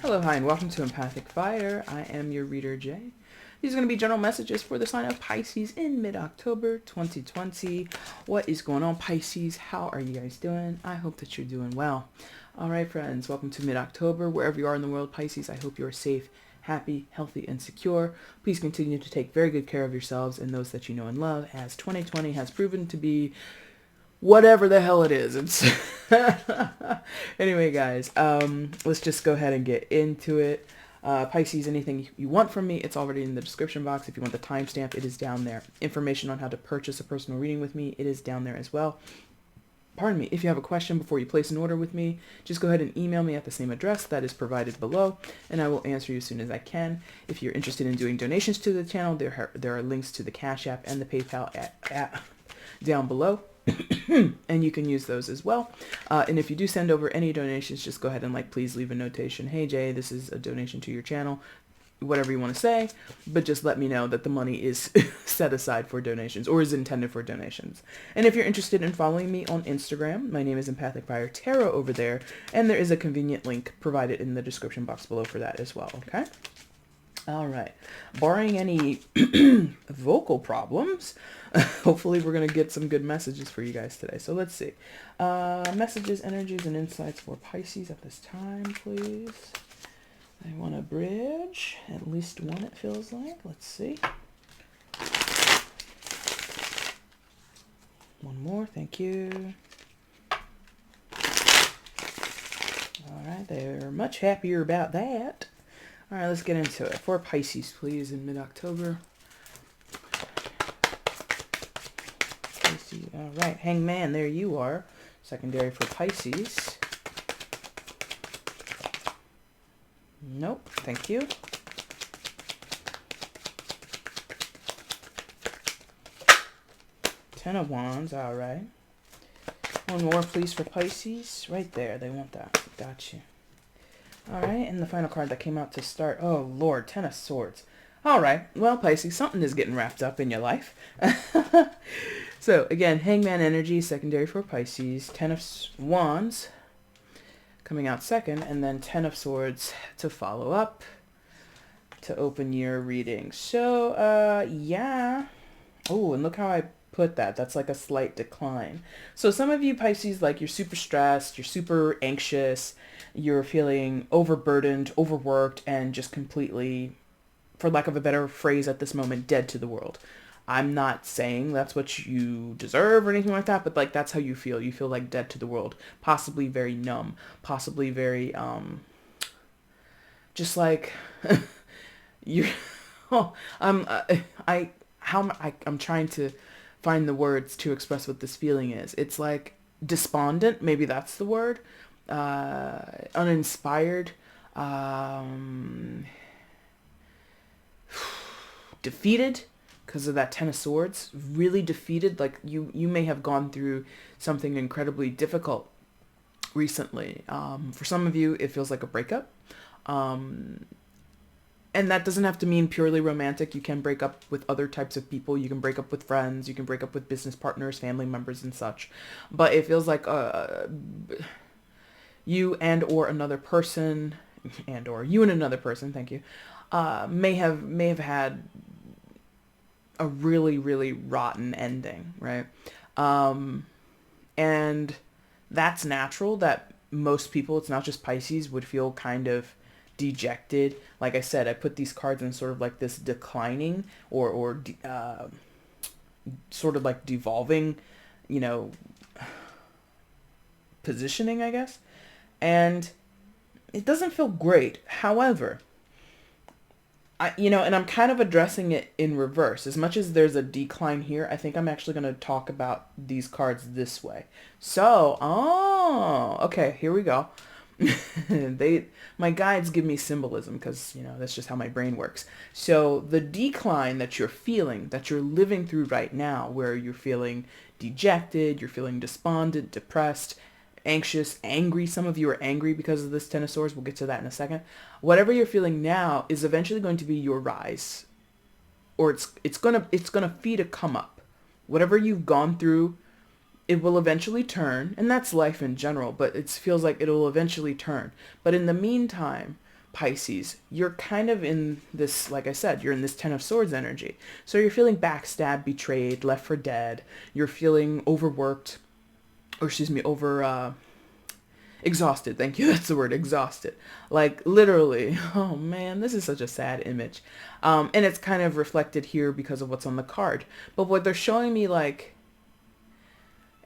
Hello, hi, and welcome to EmpathicFire. I am your reader, Jay. These are going to be general messages for the sign of Pisces in mid-October 2020. What is going on, Pisces? How are you guys doing? I hope that you're doing well. All right, friends, welcome to mid-October. Wherever you are in the world, Pisces, I hope you're safe, happy, healthy, and secure. Please continue to take very good care of yourselves and those that you know and love, as 2020 has proven to be whatever the hell it is. It's anyway, guys, let's just go ahead and get into it. Pisces, anything you want from me, it's already in the description box. If you want the timestamp, it is down there. Information on how to purchase a personal reading with me, it is down there as well. Pardon me, if you have a question before you place an order with me, just go ahead and email me at the same address that is provided below, and I will answer you as soon as I can. If you're interested in doing donations to the channel, there are links to the Cash App and the PayPal at down below. And you can use those as well. And if you do send over any donations, just go ahead and please leave a notation. Hey Jay, this is a donation to your channel. Whatever you want to say, but just let me know that the money is set aside for donations or is intended for donations. And if you're interested in following me on Instagram, my name is EmpathicFire Tarot over there, and there is a convenient link provided in the description box below for that as well. Okay. All right. Barring any vocal problems, hopefully we're going to get some good messages for you guys today. So let's see. Messages, energies, and insights for Pisces at this time, please. I want a bridge. At least one, it feels like. Let's see. One more. Thank you. All right. They're much happier about that. All right, let's get into it. For Pisces, please, in mid-October. Pisces. All right, Hangman, there you are. Secondary for Pisces. Nope, thank you. Ten of Wands, all right. One more, please, for Pisces. Right there, they want that. Got you. All right, and the final card that came out to start. Oh, Lord, Ten of Swords. All right, well, Pisces, something is getting wrapped up in your life. So, again, Hangman energy, secondary for Pisces. Ten of Wands coming out second, and then Ten of Swords to follow up to open your reading. So, yeah. Oh, and look how I put that. That's like a slight decline. So some of you Pisces, you're super stressed, you're super anxious, you're feeling overburdened, overworked, and just completely, for lack of a better phrase at this moment, dead to the world. I'm not saying that's what you deserve or anything like that, but that's how you feel. You feel like dead to the world, possibly very numb, possibly very, just like, you're, oh, I'm trying to find the words to express what this feeling is. It's like despondent, maybe that's the word, uninspired, defeated because of that Ten of Swords, really defeated. Like you may have gone through something incredibly difficult recently. For some of you, it feels like a breakup. And that doesn't have to mean purely romantic. You can break up with other types of people. You can break up with friends. You can break up with business partners, family members, and such. But it feels like you and or another person, thank you, may have had a really, really rotten ending, right? And that's natural. That most people, it's not just Pisces, would feel kind of dejected. Like I said, I put these cards in sort of like this declining or sort of like devolving, positioning, I guess. And it doesn't feel great. However, and I'm kind of addressing it in reverse. As much as there's a decline here, I think I'm actually going to talk about these cards this way. So, okay, here we go. My guides give me symbolism because, that's just how my brain works. So the decline that you're feeling, that you're living through right now, where you're feeling dejected, you're feeling despondent, depressed, anxious, angry. Some of you are angry because of this Ten of Swords. We'll get to that in a second. Whatever you're feeling now is eventually going to be your rise, or it's gonna feed a come up. Whatever you've gone through, it will eventually turn, and that's life in general, but it feels like it'll eventually turn. But in the meantime, Pisces, you're kind of in this, like I said, you're in this Ten of Swords energy. So you're feeling backstabbed, betrayed, left for dead. You're feeling overworked, or excuse me, exhausted. Thank you. That's the word, exhausted. Like literally, oh man, this is such a sad image. And it's kind of reflected here because of what's on the card. But what they're showing me, like,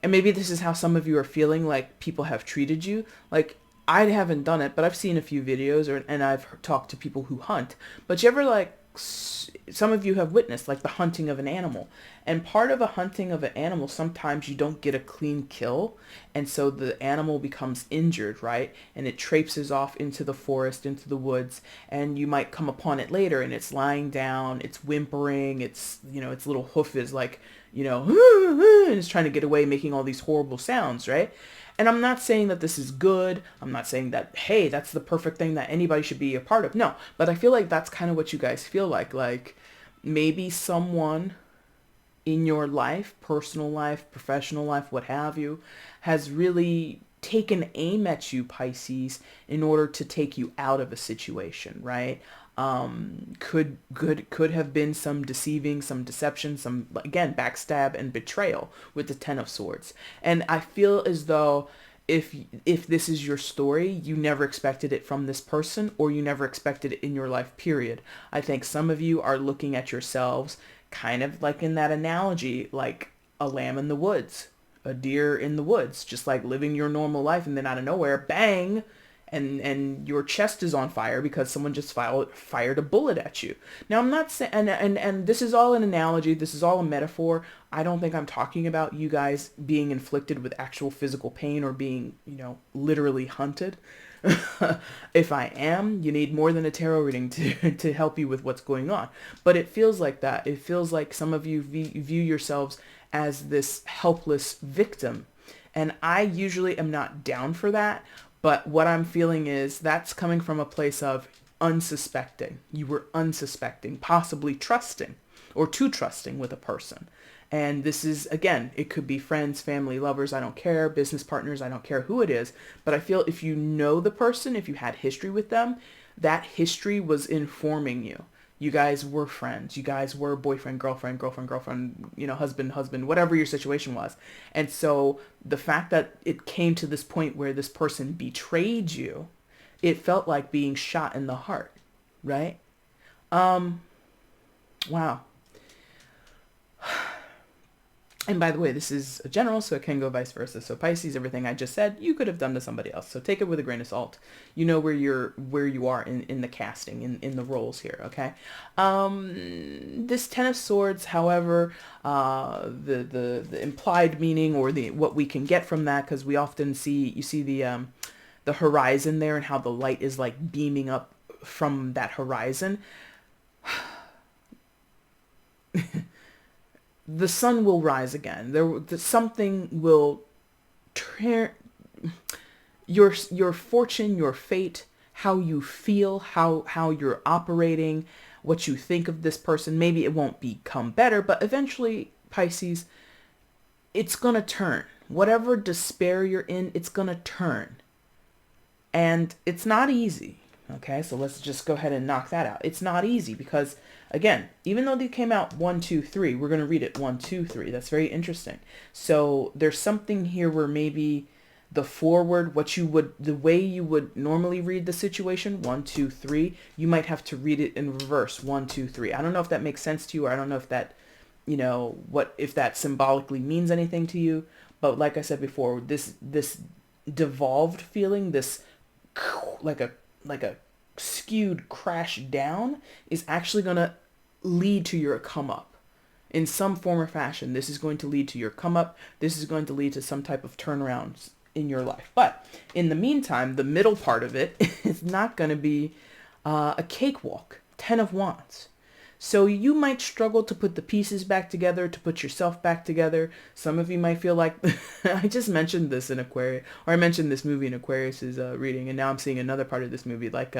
and maybe this is how some of you are feeling, like people have treated you. Like, I haven't done it, but I've seen a few videos and I've talked to people who hunt. But you ever, like, some of you have witnessed, like, the hunting of an animal. And part of a hunting of an animal, sometimes you don't get a clean kill. And so the animal becomes injured, right? And it traipses off into the forest, into the woods. And you might come upon it later and it's lying down, it's whimpering, it's, you know, its little hoof is like, you know, and it's trying to get away, making all these horrible sounds, right? And I'm not saying that this is good. I'm not saying that, hey, that's the perfect thing that anybody should be a part of. No, but I feel like that's kind of what you guys feel like. Like maybe someone in your life, personal life, professional life, what have you, has really taken aim at you, Pisces, in order to take you out of a situation, right? Could have been some deceiving, some deception, some, again, backstab and betrayal with the Ten of Swords. And I feel as though if this is your story, you never expected it from this person, or you never expected it in your life, period. I think some of you are looking at yourselves kind of like in that analogy, like a lamb in the woods, a deer in the woods, just like living your normal life, and then out of nowhere, bang, and your chest is on fire because someone just fired a bullet at you. Now, I'm not saying, and this is all an analogy, this is all a metaphor. I don't think I'm talking about you guys being inflicted with actual physical pain or being, you know, literally hunted. If I am, you need more than a tarot reading to help you with what's going on. But it feels like that. It feels like some of you view yourselves as this helpless victim. And I usually am not down for that. But what I'm feeling is that's coming from a place of unsuspecting. You were unsuspecting, possibly trusting or too trusting with a person. And this is, again, it could be friends, family, lovers, I don't care, business partners, I don't care who it is. But I feel if you know the person, if you had history with them, that history was informing you. You guys were friends. You guys were boyfriend, girlfriend, you know, husband, whatever your situation was. And so the fact that it came to this point where this person betrayed you, it felt like being shot in the heart, right? Wow. And by the way, this is a general, so it can go vice versa. So Pisces, everything I just said, you could have done to somebody else. So take it with a grain of salt. You know where you are in the casting, in the roles here, okay? This Ten of Swords, however, the implied meaning or what we can get from that, because we often see the horizon there and how the light is like beaming up from that horizon. The sun will rise again. Something will turn your fortune, your fate, how you feel, how you're operating, what you think of this person. Maybe it won't become better, but eventually, Pisces, it's gonna turn. Whatever despair you're in, it's gonna turn. And it's not easy. Okay, so let's just go ahead and knock that out. It's not easy because, again, even though they came out 1, 2, 3, we're going to read it 1, 2, 3. That's very interesting. So there's something here where maybe the forward, the way you would normally read the situation, 1, 2, 3, you might have to read it in reverse, 1, 2, 3. I don't know if that makes sense to you, or I don't know if that, you know, if that symbolically means anything to you. But like I said before, this devolved feeling, this like a skewed crash down is actually going to lead to your come up in some form or fashion. This is going to lead to your come up. This is going to lead to some type of turnarounds in your life. But in the meantime, the middle part of it is not going to be a cakewalk. 10 of Wands. So you might struggle to put the pieces back together, to put yourself back together. Some of you might feel like, I just mentioned this in Aquarius, or I mentioned this movie in Aquarius's reading, and now I'm seeing another part of this movie, like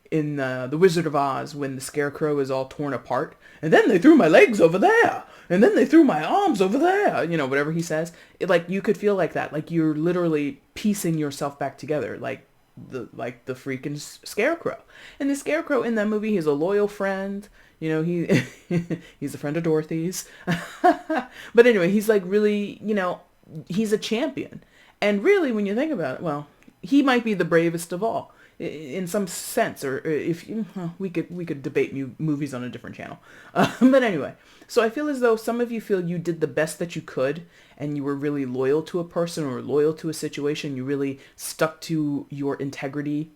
in The Wizard of Oz, when the scarecrow is all torn apart, and then they threw my legs over there, and then they threw my arms over there, you know, whatever he says. Like, you could feel like that, like you're literally piecing yourself back together, like the freaking scarecrow. And the scarecrow in that movie, he's a loyal friend. You know, he's a friend of Dorothy's. But anyway, he's like really, you know, he's a champion. And really, when you think about it, well, he might be the bravest of all in some sense, or if we could debate movies on a different channel. But anyway, so I feel as though some of you feel you did the best that you could, and you were really loyal to a person or loyal to a situation. You really stuck to your integrity,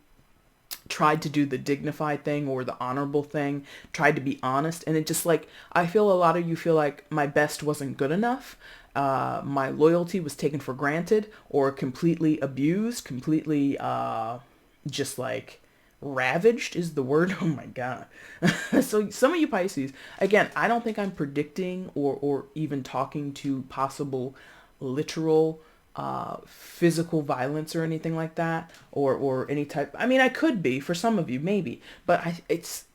tried to do the dignified thing or the honorable thing, tried to be honest. And it just like, I feel a lot of you feel like my best wasn't good enough. My loyalty was taken for granted or completely abused, completely just like ravaged is the word. Oh my God. So some of you Pisces, again, I don't think I'm predicting or even talking to possible literal physical violence or anything like that, or any type. I mean, I could be for some of you, maybe, but it's,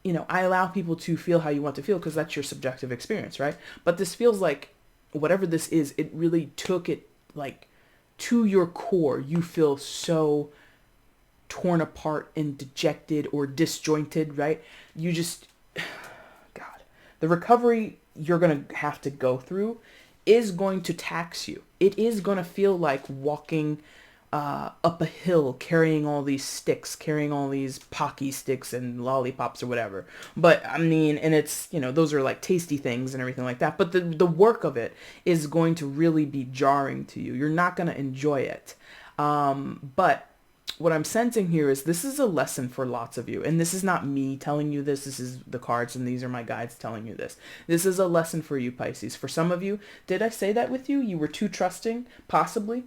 you know, I allow people to feel how you want to feel because that's your subjective experience, right? But this feels like whatever this is, it really took it like to your core. You feel so torn apart and dejected or disjointed, right? You just, God, the recovery you're going to have to go through is going to tax you. It is going to feel like walking up a hill, carrying all these sticks, carrying all these Pocky sticks and lollipops or whatever. But I mean, and it's, you know, those are like tasty things and everything like that. But the work of it is going to really be jarring to you. You're not going to enjoy it. But what I'm sensing here is this is a lesson for lots of you. And this is not me telling you this. This is the cards and these are my guides telling you this. This is a lesson for you, Pisces. For some of you, did I say that with you? You were too trusting, possibly,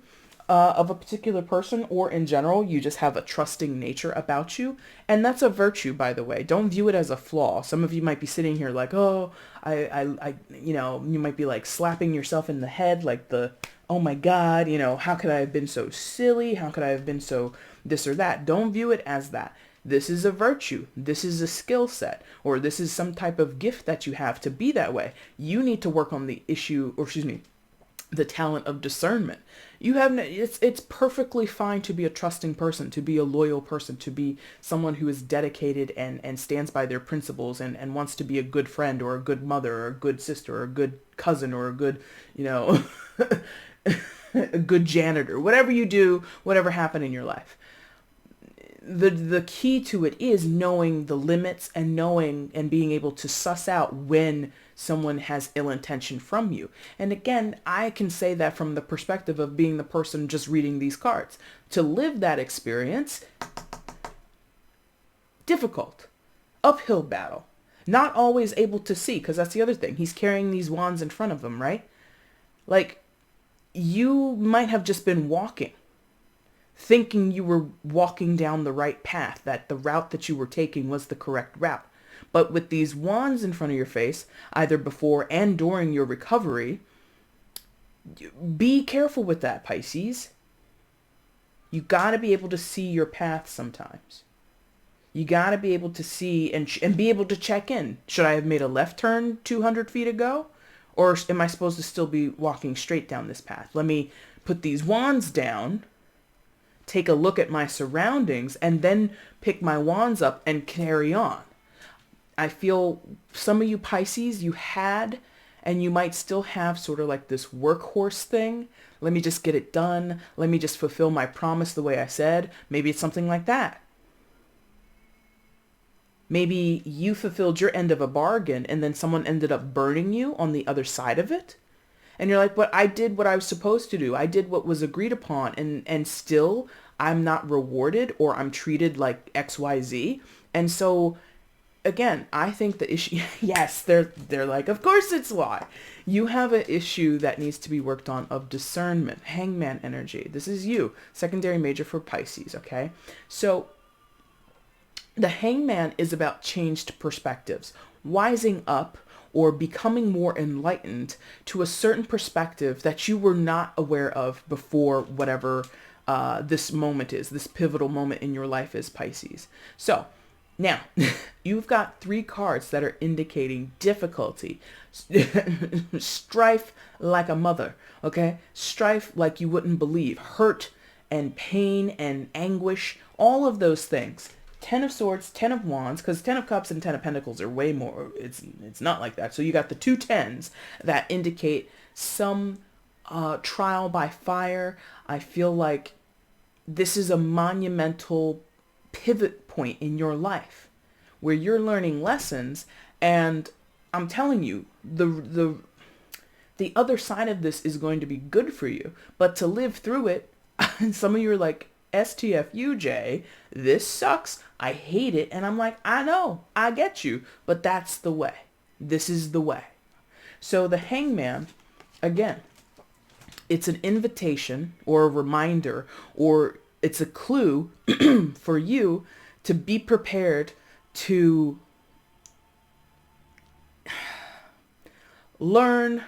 of a particular person, or in general, you just have a trusting nature about you. And that's a virtue, by the way. Don't view it as a flaw. Some of you might be sitting here like, oh, you know, you might be like slapping yourself in the head like oh my God, you know, how could I have been so silly? How could I have been so this or that? Don't view it as that. This is a virtue. This is a skill set, or this is some type of gift that you have to be that way. You need to work on the issue, or excuse me, the talent of discernment. You have it's perfectly fine to be a trusting person, to be a loyal person, to be someone who is dedicated and stands by their principles and wants to be a good friend or a good mother or a good sister or a good cousin or a good, you know, a good janitor. Whatever you do, whatever happened in your life. The key to it is knowing the limits and knowing and being able to suss out when someone has ill intention from you. And again, I can say that from the perspective of being the person just reading these cards. To live that experience, difficult, uphill battle, not always able to see, because that's the other thing. He's carrying these wands in front of him, right? Like, you might have just been walking, thinking you were walking down the right path, that the route that you were taking was the correct route. But with these wands in front of your face, either before and during your recovery, be careful with that, Pisces. You got to be able to see your path sometimes. You got to be able to see and be able to check in. Should I have made a left turn 200 feet ago? Or am I supposed to still be walking straight down this path? Let me put these wands down, take a look at my surroundings, and then pick my wands up and carry on. I feel some of you Pisces, you had, and you might still have sort of like this workhorse thing. Let me just get it done. Let me just fulfill my promise the way I said. Maybe it's something like that. Maybe you fulfilled your end of a bargain and then someone ended up burning you on the other side of it. And you're like, but I did what I was supposed to do. I did what was agreed upon, and still I'm not rewarded, or I'm treated like XYZ. And so again, I think the issue, yes, they're like, of course it's why. You have an issue that needs to be worked on of discernment, hangman energy. This is you, secondary major for Pisces, okay? So the hangman is about changed perspectives, wising up or becoming more enlightened to a certain perspective that you were not aware of before whatever this moment is, this pivotal moment in your life is, Pisces. So now, you've got 3 cards that are indicating difficulty, strife like a mother, okay? Strife like you wouldn't believe, hurt and pain and anguish, all of those things. 10 of Swords, 10 of Wands, because 10 of Cups and 10 of Pentacles are way more, it's not like that. So you got the two tens that indicate some trial by fire. I feel like this is a monumental pivot point in your life where you're learning lessons, and I'm telling you, the other side of this is going to be good for you. But to live through it, and some of you are like, STFUJ, this sucks. I hate it. And I'm like, I know, I get you, but that's the way. This is the way. So the Hangman, again, it's an invitation or a reminder, or it's a clue for you to be prepared to learn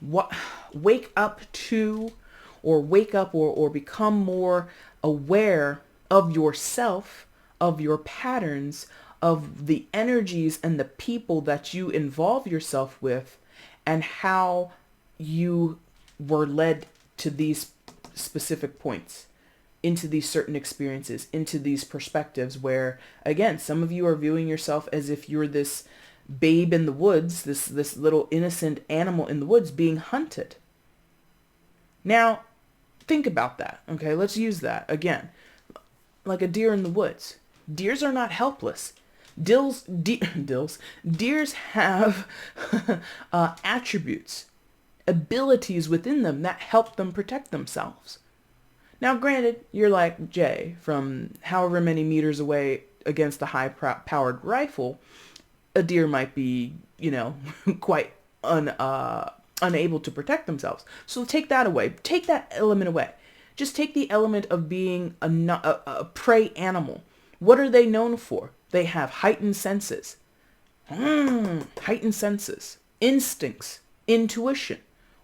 what, wake up to, or wake up or become more aware of yourself, of your patterns, of the energies and the people that you involve yourself with, and how you were led to these specific points, into these certain experiences, into these perspectives where, again, some of you are viewing yourself as if you're this babe in the woods, this little innocent animal in the woods being hunted. Now, think about that. Okay, let's use that again. Like a deer in the woods. Deers are not helpless. Deers have attributes, abilities within them that help them protect themselves. Now, granted, you're like Jay from however many meters away against a high-powered rifle. A deer might be, quite unable to protect themselves. So take that away. Take that element away. Just take the element of being a prey animal. What are they known for? They have heightened senses. Heightened senses. Instincts. Intuition.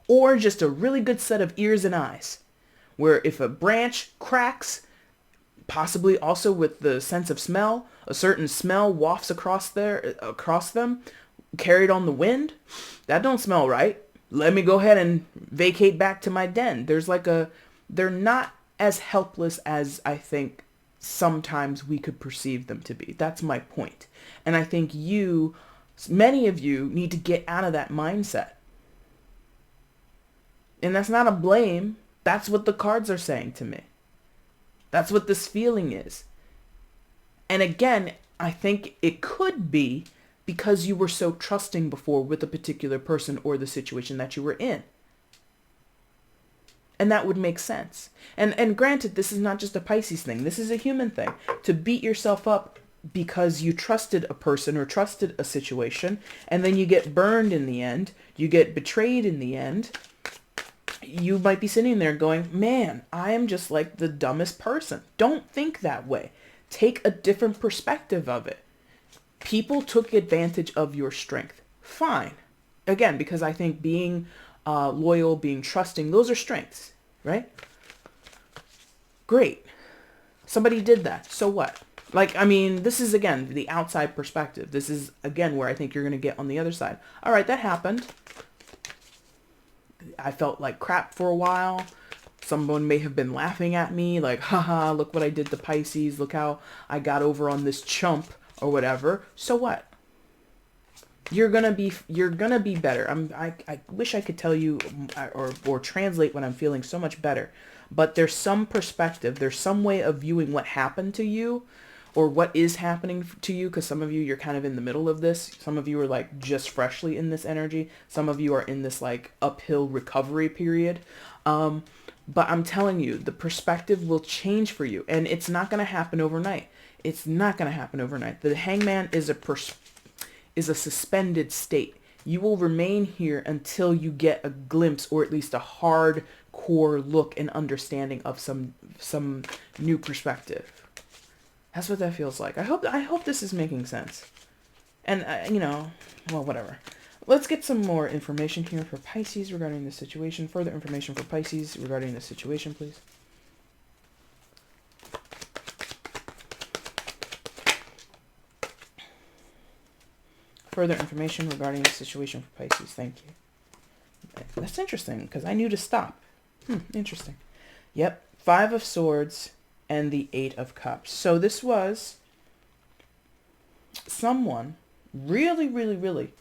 Or just a really good set of ears and eyes. Where if a branch cracks, possibly also with the sense of smell, a certain smell wafts across them, carried on the wind. That don't smell right. Let me go ahead and vacate back to my den. They're not as helpless as I think sometimes we could perceive them to be. That's my point. And I think many of you need to get out of that mindset. And that's not a blame. That's what the cards are saying to me. That's what this feeling is. And again, I think it could be because you were so trusting before with a particular person or the situation that you were in. And that would make sense. And granted, this is not just a Pisces thing. This is a human thing. To beat yourself up because you trusted a person or trusted a situation, and then you get burned in the end, you get betrayed in the end. You might be sitting there going, man, I am just like the dumbest person. Don't think that way. Take a different perspective of it. People took advantage of your strength. Fine. Again, because I think being loyal, being trusting, those are strengths, right? Great. Somebody did that. So what? This is, again, the outside perspective. This is, again, where I think you're going to get on the other side. All right, that happened. I felt like crap for a while. Someone may have been laughing at me like, haha, look what I did to Pisces. Look how I got over on this chump or whatever. So what? You're gonna be better. I wish I could tell you or translate what I'm feeling so much better. But there's some perspective. There's some way of viewing what happened to you or what is happening to you, because some of you, you're kind of in the middle of this. Some of you are like just freshly in this energy. Some of you are in this like uphill recovery period. But I'm telling you, the perspective will change for you, and it's not going to happen overnight. It's not going to happen overnight. The Hangman is a suspended state. You will remain here until you get a glimpse, or at least a hardcore look and understanding of some new perspective. That's what that feels like. I hope this is making sense. And, whatever. Let's get some more information here for Pisces regarding this situation. Further information for Pisces regarding this situation, please. Further information regarding the situation for Pisces. Thank you. That's interesting, because I knew to stop. Interesting. Yep. 5 of Swords and the 8 of Cups. So this was someone really, really, really,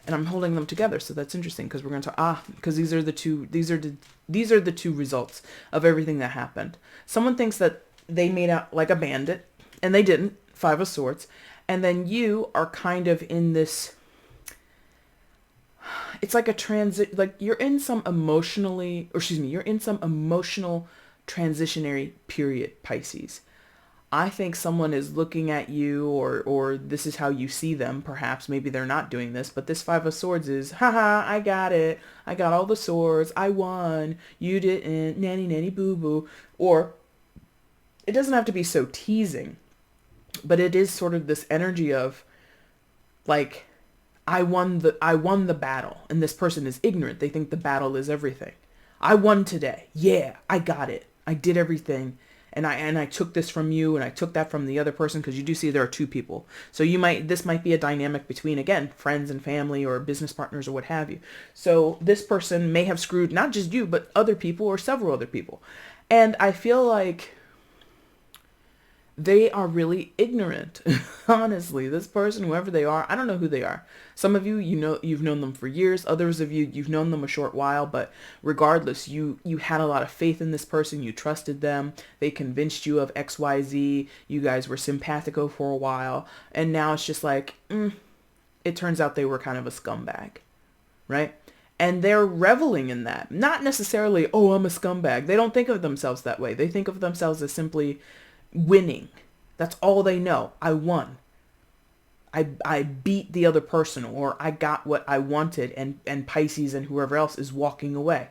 and I'm holding them together, so that's interesting because we're going to because these are the two results of everything that happened. Someone thinks that they made out like a bandit, and they didn't. 5 of Swords, and then you are kind of in this. It's like a transit, like you're in some you're in some emotional transitionary period, Pisces. I think someone is looking at you, or this is how you see them. Perhaps maybe they're not doing this, but this 5 of Swords is, haha, I got it. I got all the swords. I won. You didn't. Nanny nanny boo boo. Or it doesn't have to be so teasing, but it is sort of this energy of like, I won the battle, and this person is ignorant. They think the battle is everything. I won today. Yeah, I got it. I did everything. And I took this from you, and I took that from the other person, because you do see there are 2 people. So this might be a dynamic between, again, friends and family or business partners or what have you. So this person may have screwed not just you, but other people or several other people. And I feel like they are really ignorant. Honestly, this person, whoever they are, I don't know who they are. Some of you, you've known them for years. Others of you, you've known them a short while, but regardless, you had a lot of faith in this person. You trusted them. They convinced you of XYZ. You guys were simpatico for a while. And now it's just like, it turns out they were kind of a scumbag, right? And they're reveling in that. Not necessarily, oh, I'm a scumbag. They don't think of themselves that way. They think of themselves as simply winning. That's all they know. I won. I beat the other person, or I got what I wanted, and Pisces and whoever else is walking away.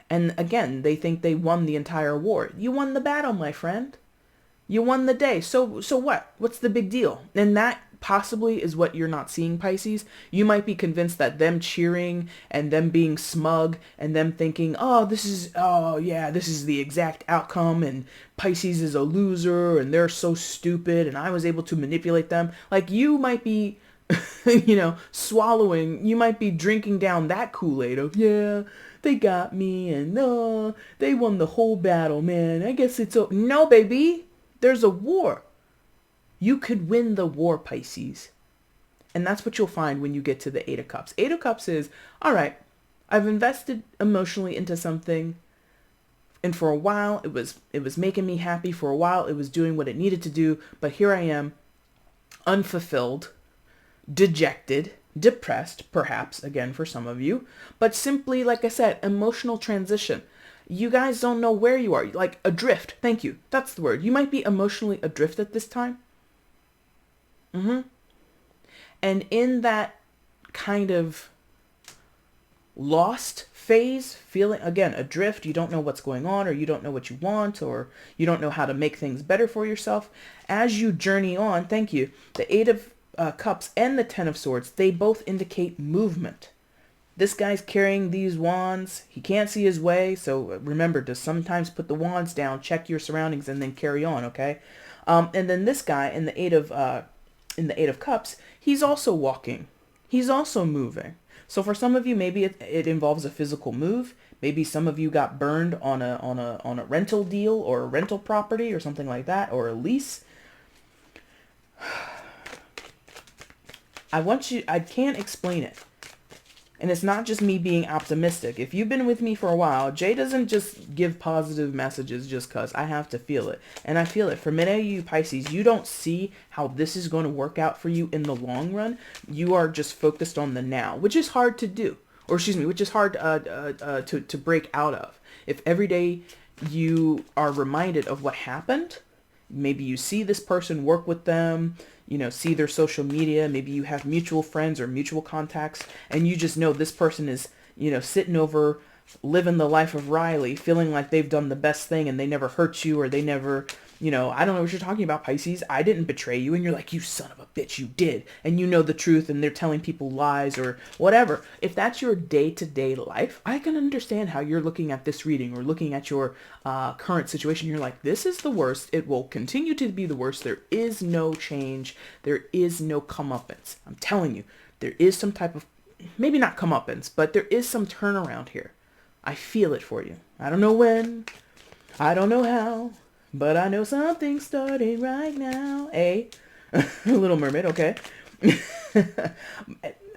And again, they think they won the entire war. You won the battle, my friend. You won the day. So what? What's the big deal? And that possibly is what you're not seeing, Pisces. You might be convinced that them cheering and them being smug and them thinking, this is the exact outcome, and Pisces is a loser and they're so stupid and I was able to manipulate them. Like, you might be, you might be drinking down that Kool-Aid of, yeah, they got me, and they won the whole battle, man. I guess it's no, baby. There's a war. You could win the war, Pisces. And that's what you'll find when you get to the 8 of Cups. 8 of Cups is, all right, I've invested emotionally into something, and for a while it was making me happy. For a while it was doing what it needed to do, but here I am, unfulfilled, dejected, depressed, perhaps, again, for some of you, but simply, like I said, emotional transition. You guys don't know where you are. Like, adrift. Thank you. That's the word. You might be emotionally adrift at this time. And in that kind of lost phase, feeling, again, adrift, you don't know what's going on, or you don't know what you want, or you don't know how to make things better for yourself. As you journey on, thank you, the 8 of Cups and the 10 of Swords, they both indicate movement. This guy's carrying these wands. He can't see his way, so remember to sometimes put the wands down, check your surroundings, and then carry on, okay? And then this guy in the 8 of Cups, he's also walking. He's also moving. So for some of you, maybe it involves a physical move. Maybe some of you got burned on a rental deal, or a rental property, or something like that, or a lease. I can't explain it. And it's not just me being optimistic. If you've been with me for a while, Jay doesn't just give positive messages just because. I have to feel it. And I feel it. For many of you Pisces, you don't see how this is going to work out for you in the long run. You are just focused on the now, which is hard to do. Or which is hard to break out of. If every day you are reminded of what happened, maybe you see this person, work with them, see their social media. Maybe you have mutual friends or mutual contacts, and you just know this person is, sitting over, living the life of Riley, feeling like they've done the best thing and they never hurt you, or they never, I don't know what you're talking about, Pisces. I didn't betray you. And you're like, you son of a bitch, you did. And you know the truth, and they're telling people lies or whatever. If that's your day-to-day life, I can understand how you're looking at this reading or looking at your current situation. You're like, this is the worst. It will continue to be the worst. There is no change. There is no comeuppance. I'm telling you, there is some type of, maybe not comeuppance, but there is some turnaround here. I feel it for you. I don't know when. I don't know how, but I know something's starting right now. Little Mermaid, okay.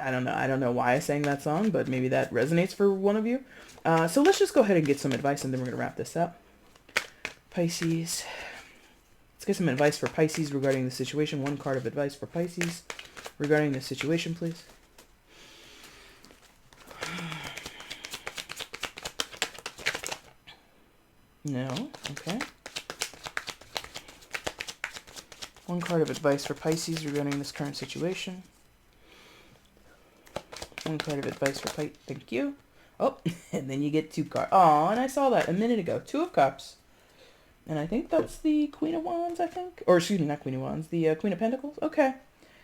I don't know. I don't know why I sang that song, but maybe that resonates for one of you. So let's just go ahead and get some advice, and then we're going to wrap this up. Pisces. Let's get some advice for Pisces regarding the situation. One card of advice for Pisces regarding the situation, please. No. Okay. One card of advice for Pisces regarding this current situation. One card of advice for Pisces. Thank you. Oh, and then you get 2 cards. Oh, and I saw that a minute ago. 2 of Cups. And I think that's the Queen of Wands, I think. Or excuse me, not Queen of Wands. The Queen of Pentacles. Okay.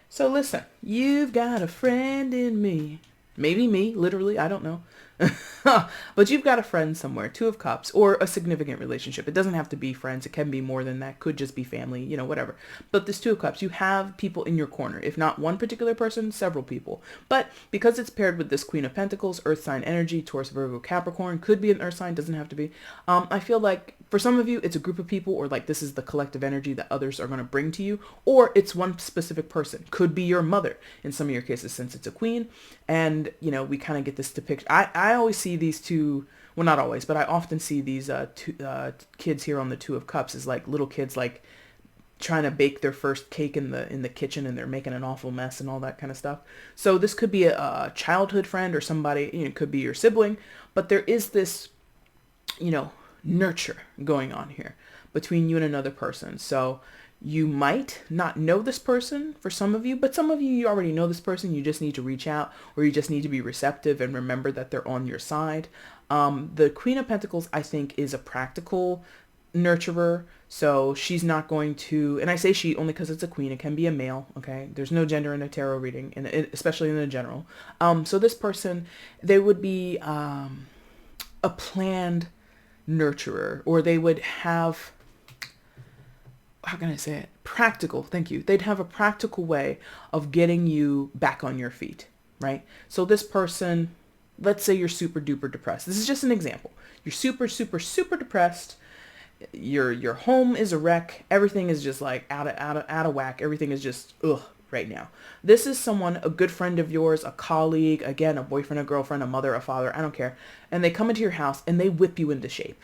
So listen. You've got a friend in me. Maybe me, literally, I don't know. But you've got a friend somewhere, 2 of Cups, or a significant relationship. It doesn't have to be friends. It can be more than that. Could just be family, you know, whatever. But this 2 of Cups, you have people in your corner. If not one particular person, several people. But because it's paired with this Queen of Pentacles, Earth sign energy, Taurus, Virgo, Capricorn, could be an Earth sign, doesn't have to be. I feel like for some of you, it's a group of people, or like this is the collective energy that others are going to bring to you, or it's one specific person. Could be your mother in some of your cases, since it's a queen. And, you know, we kind of get this depiction. I always see these 2, well, not always, but I often see these kids here on the 2 of Cups as like little kids, like trying to bake their first cake in the kitchen, and they're making an awful mess and all that kind of stuff. So this could be a childhood friend or somebody, you know, it could be your sibling, but there is this, you know, nurture going on here between you and another person. So you might not know this person for some of you, but some of you already know this person. You just need to reach out, or you just need to be receptive and remember that they're on your side. The Queen of Pentacles, I think, is a practical nurturer. So she's not going to, and I say she only because it's a queen. It can be a male. Okay. There's no gender in a tarot reading, and especially in the general. So this person, they would be a planned nurturer, or they would have, how can I say it? Practical. Thank you. They'd have a practical way of getting you back on your feet, right? So this person, let's say you're super duper depressed. This is just an example. You're super, super, super depressed. Your home is a wreck. Everything is just like out of whack. Everything is just ugh right now. This is someone, a good friend of yours, a colleague, again, a boyfriend, a girlfriend, a mother, a father, I don't care. And they come into your house and they whip you into shape.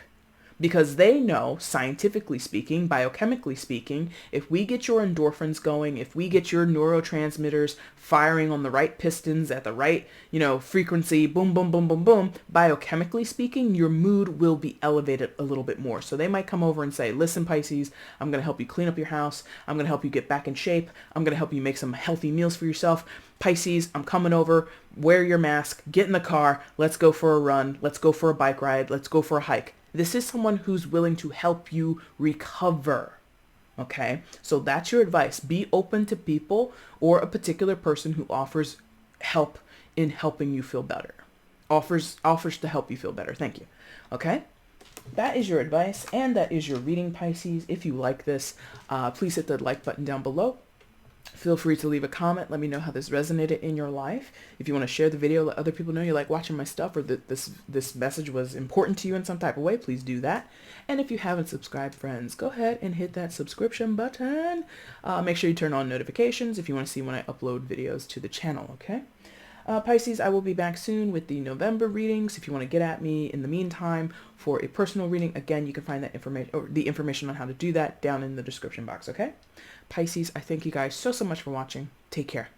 Because they know, scientifically speaking, biochemically speaking, if we get your endorphins going, if we get your neurotransmitters firing on the right pistons at the right, you know, frequency, boom, boom, boom, boom, boom, biochemically speaking, your mood will be elevated a little bit more. So they might come over and say, listen, Pisces, I'm going to help you clean up your house. I'm going to help you get back in shape. I'm going to help you make some healthy meals for yourself. Pisces, I'm coming over. Wear your mask. Get in the car. Let's go for a run. Let's go for a bike ride. Let's go for a hike. This is someone who's willing to help you recover. Okay, so that's your advice. Be open to people or a particular person who offers help in helping you feel better. Offers to help you feel better. Thank you. Okay, that is your advice, and that is your reading, Pisces. If you like this, please hit the like button down below. Feel free to leave a comment. Let me know how this resonated in your life. If you want to share the video, let other people know you like watching my stuff, or that this message was important to you in some type of way, please do that. And if you haven't subscribed, friends, go ahead and hit that subscription button. Make sure you turn on notifications if you want to see when I upload videos to the channel, okay? Pisces, I will be back soon with the November readings. If you want to get at me in the meantime for a personal reading, again, you can find that information, or the information on how to do that, down in the description box, okay? Pisces, I thank you guys so much for watching. Take care.